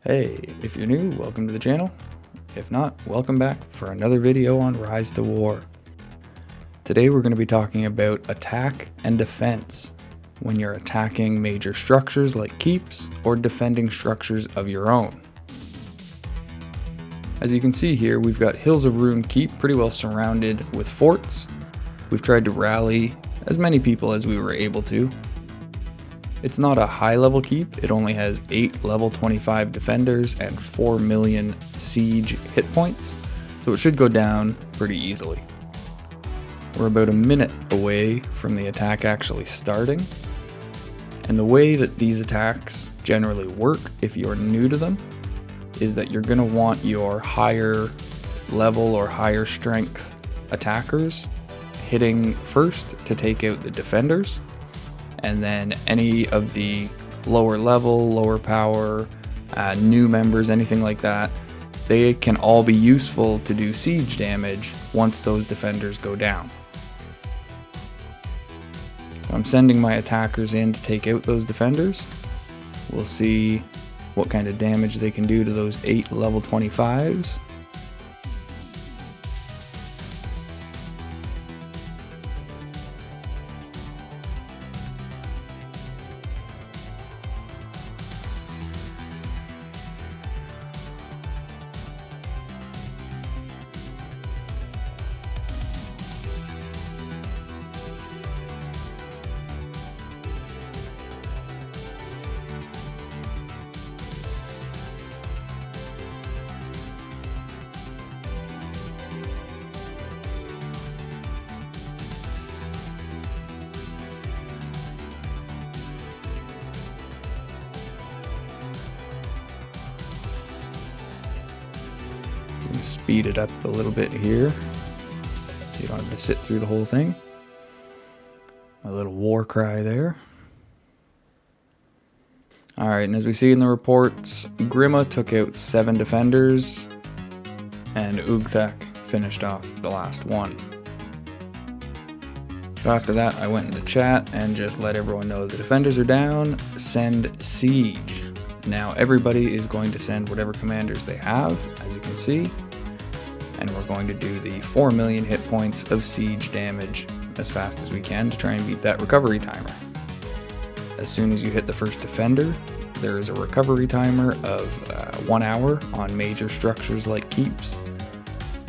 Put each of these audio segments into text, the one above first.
Hey, if you're new, welcome to the channel. If not, welcome back for another video on Rise to War. Today we're going to be talking about attack and defense when you're attacking major structures like keeps or defending structures of your own. As you can see here, we've got Hills of Ruin Keep pretty well surrounded with forts. We've tried to rally as many people as we were able to. It's not a high level keep, it only has 8 level 25 defenders and 4 million siege hit points, so it should go down pretty easily. We're about a minute away from the attack actually starting, and the way that these attacks generally work if you're new to them is that you're going to want your higher level or higher strength attackers hitting first to take out the defenders. And then any of the lower level, lower power, new members, anything like that, they can all be useful to do siege damage once those defenders go down. I'm sending my attackers in to take out those defenders. We'll see what kind of damage they can do to those 8 level 25s. Speed it up a little bit here so you don't have to sit through the whole thing. A little war cry there. Alright, and as we see in the reports, Grima took out 7 defenders and Ugthak finished off the last one. So after that I went into chat and just let everyone know the defenders are down, send siege. Now everybody is going to send whatever commanders they have, as you can see, and we're going to do the 4 million hit points of siege damage as fast as we can to try and beat that recovery timer. As soon as you hit the first defender, there is a recovery timer of 1 hour on major structures like keeps,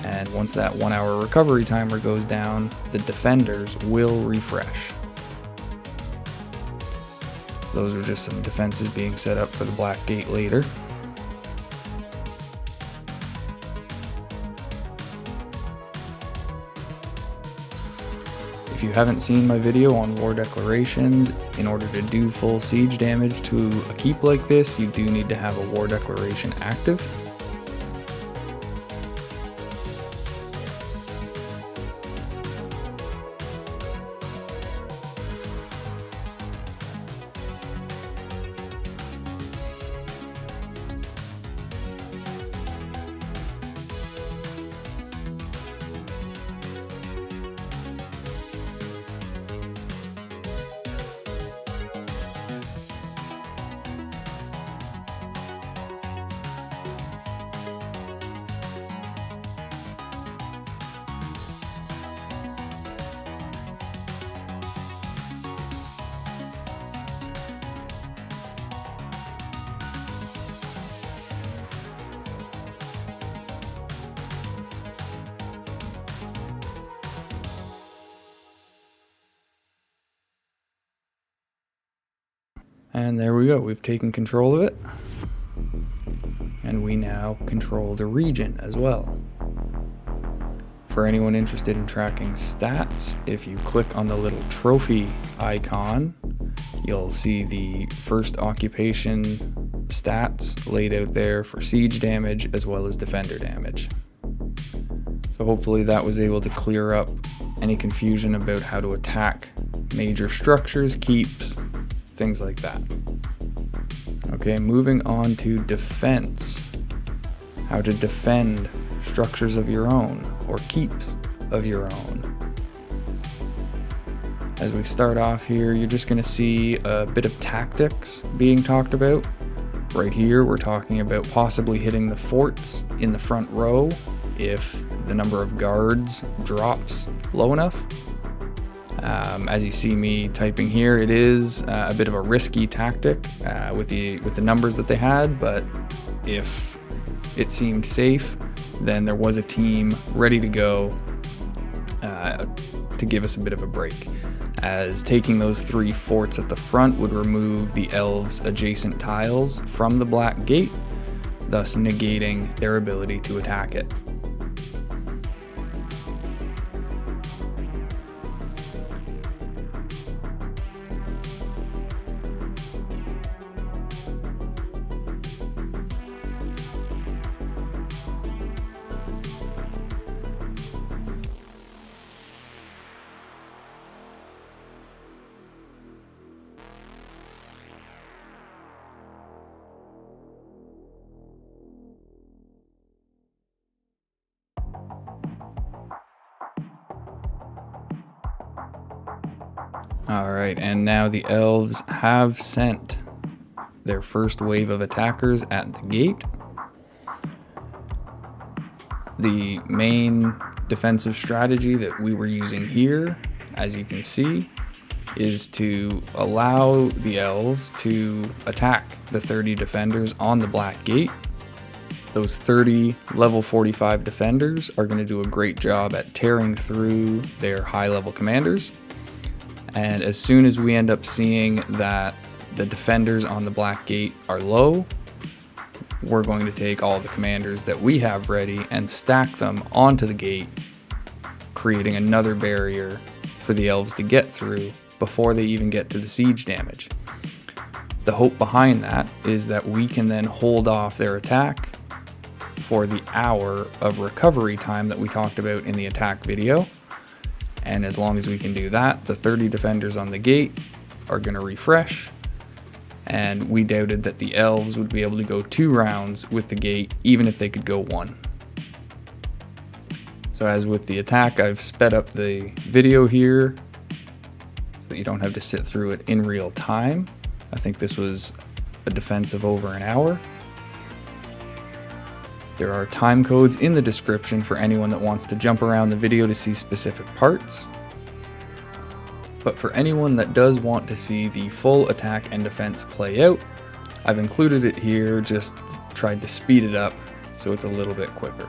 and once that 1 hour recovery timer goes down, the defenders will refresh. Those are just some defenses being set up for the Black Gate later. If you haven't seen my video on war declarations, in order to do full siege damage to a keep like this, you do need to have a war declaration active. And there we go, we've taken control of it. And we now control the region as well. For anyone interested in tracking stats, if you click on the little trophy icon, you'll see the first occupation stats laid out there for siege damage as well as defender damage. So hopefully that was able to clear up any confusion about how to attack major structures, keeps, things like that. Okay, moving on to defense. How to defend structures of your own or keeps of your own. As we start off here, you're just going to see a bit of tactics being talked about. Right here, we're talking about possibly hitting the forts in the front row if the number of guards drops low enough. As you see me typing here, it is a bit of a risky tactic with the numbers that they had, but if it seemed safe, then there was a team ready to go to give us a bit of a break, as taking those 3 forts at the front would remove the elves' adjacent tiles from the black gate, thus negating their ability to attack it. Alright, and now the elves have sent their first wave of attackers at the gate. The main defensive strategy that we were using here, as you can see, is to allow the elves to attack the 30 defenders on the black gate. Those 30 level 45 defenders are going to do a great job at tearing through their high level commanders. And as soon as we end up seeing that the defenders on the black gate are low, we're going to take all the commanders that we have ready and stack them onto the gate, creating another barrier for the elves to get through before they even get to the siege damage. The hope behind that is that we can then hold off their attack for the hour of recovery time that we talked about in the attack video. And as long as we can do that, the 30 defenders on the gate are going to refresh. And we doubted that the elves would be able to go 2 rounds with the gate, even if they could go 1. So as with the attack, I've sped up the video here so that you don't have to sit through it in real time. I think this was a defense of over an hour. There are time codes in the description for anyone that wants to jump around the video to see specific parts. But for anyone that does want to see the full attack and defense play out, I've included it here, just tried to speed it up so it's a little bit quicker.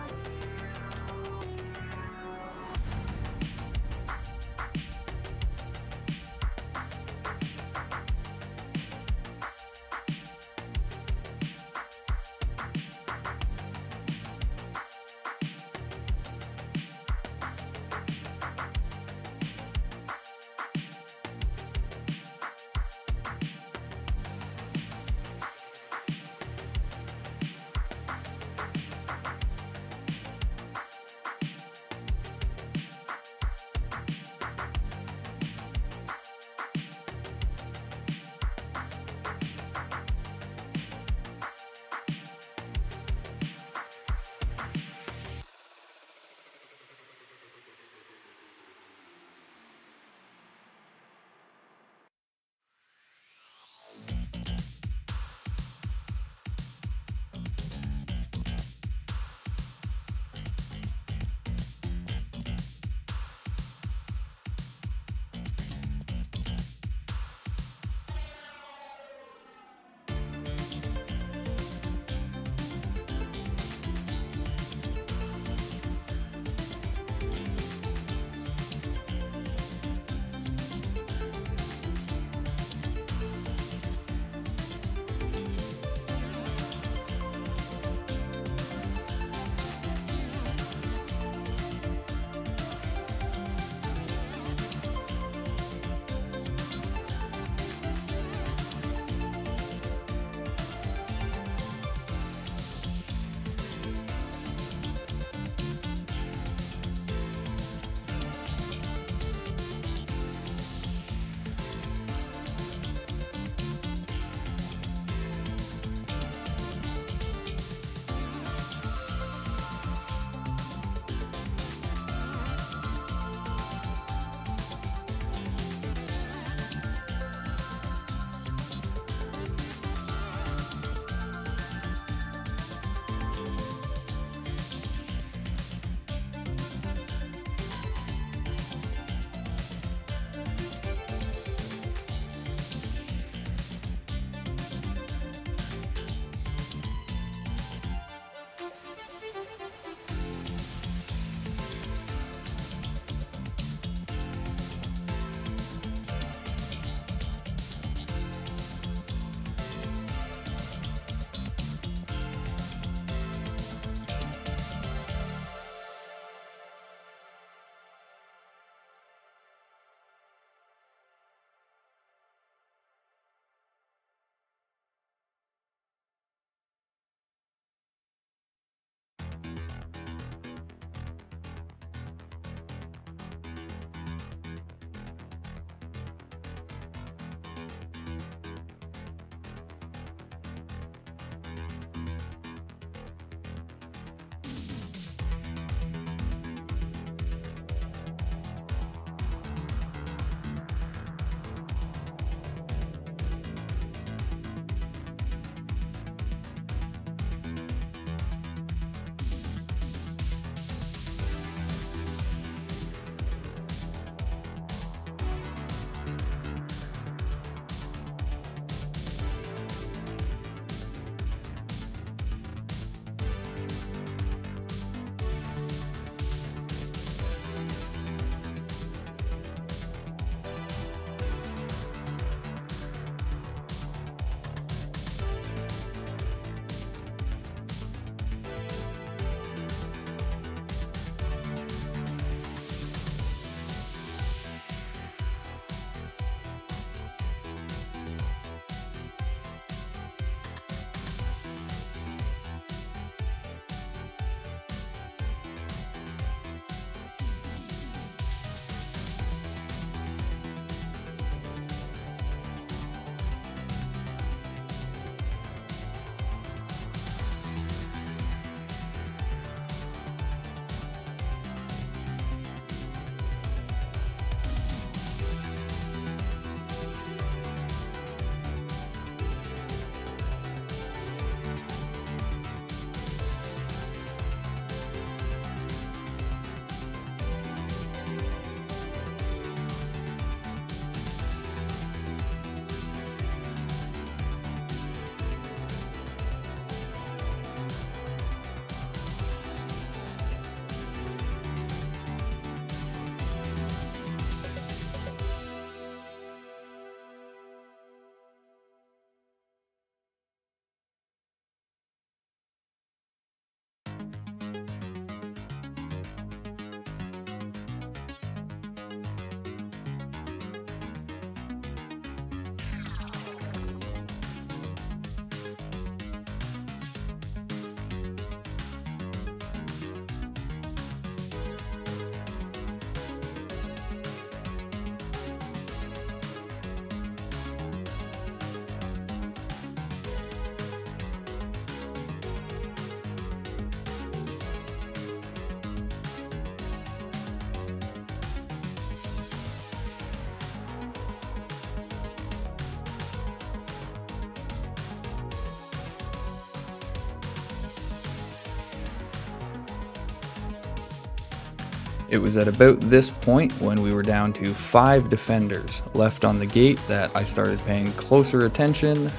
It was at about this point when we were down to 5 defenders left on the gate that I started paying closer attention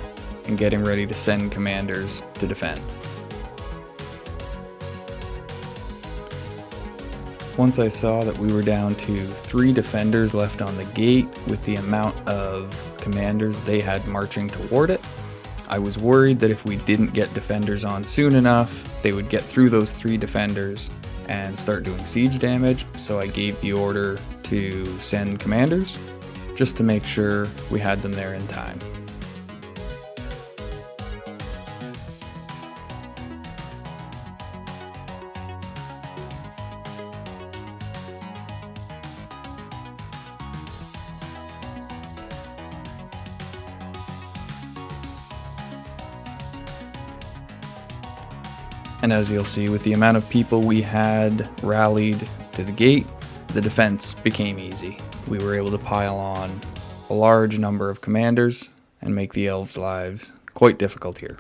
and getting ready to send commanders to defend. Once I saw that we were down to 3 defenders left on the gate with the amount of commanders they had marching toward it, I was worried that if we didn't get defenders on soon enough, they would get through those 3 defenders and start doing siege damage, so I gave the order to send commanders, just to make sure we had them there in time. And as you'll see, with the amount of people we had rallied to the gate, the defense became easy. We were able to pile on a large number of commanders and make the elves' lives quite difficult here.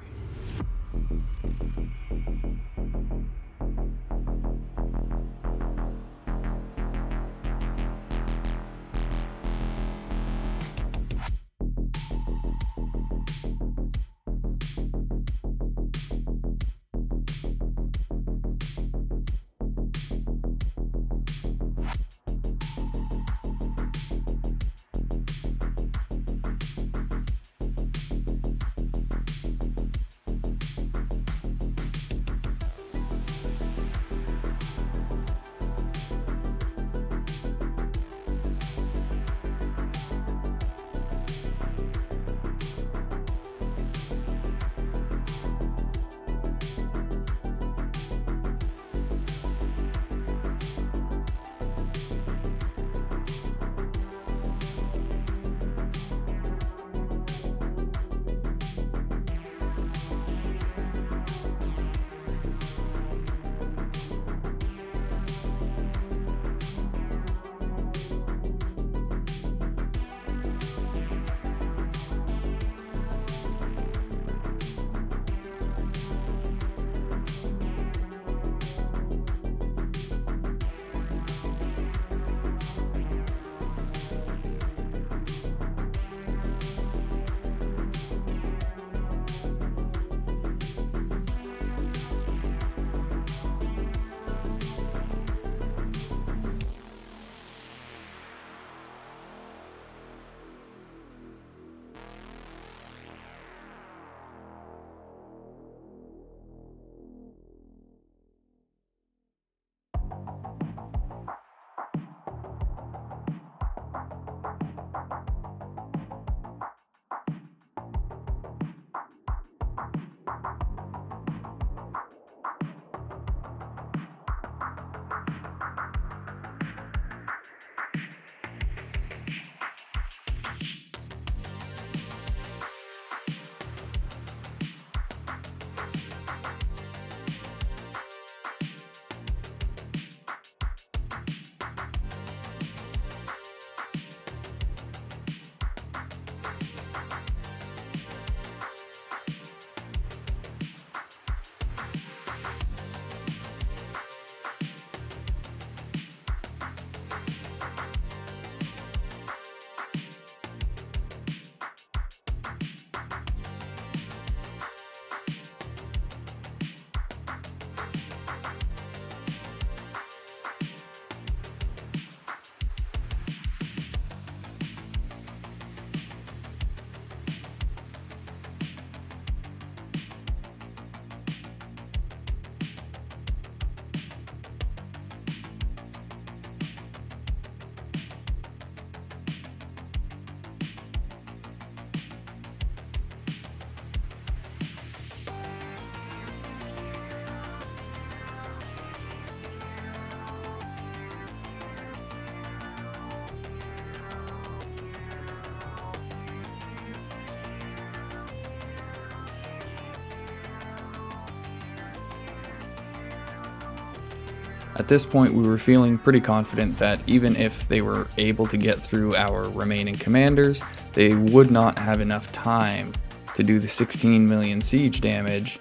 At this point, we were feeling pretty confident that even if they were able to get through our remaining commanders, they would not have enough time to do the 16 million siege damage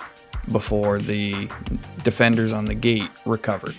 before the defenders on the gate recovered.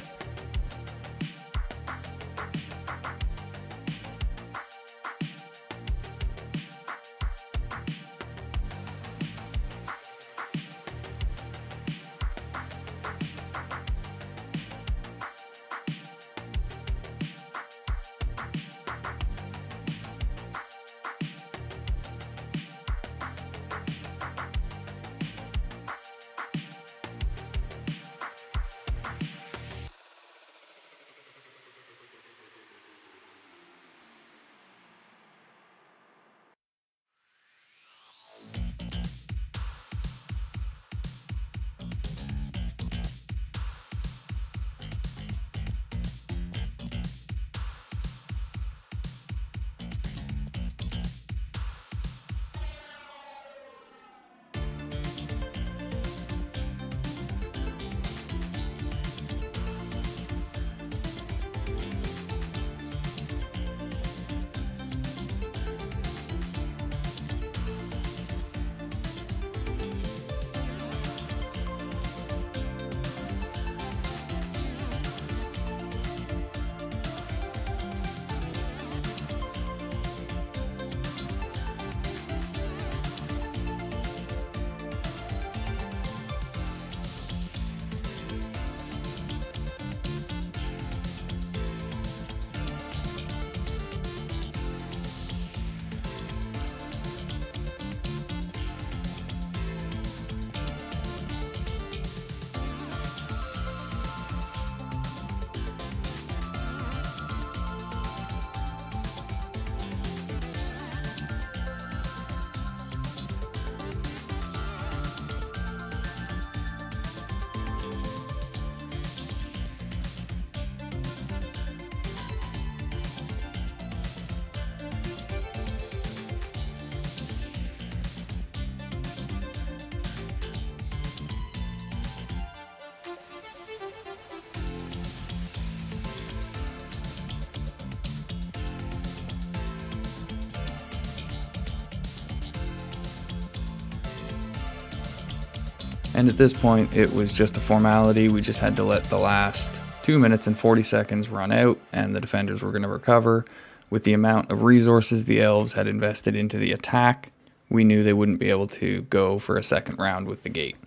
And at this point, it was just a formality. We just had to let the last 2 minutes and 40 seconds run out, and the defenders were going to recover. With the amount of resources the elves had invested into the attack, we knew they wouldn't be able to go for a second round with the gate.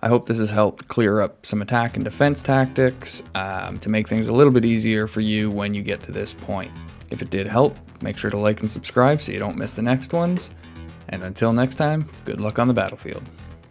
I hope this has helped clear up some attack and defense tactics to make things a little bit easier for you when you get to this point. If it did help, make sure to like and subscribe so you don't miss the next ones. And until next time, good luck on the battlefield.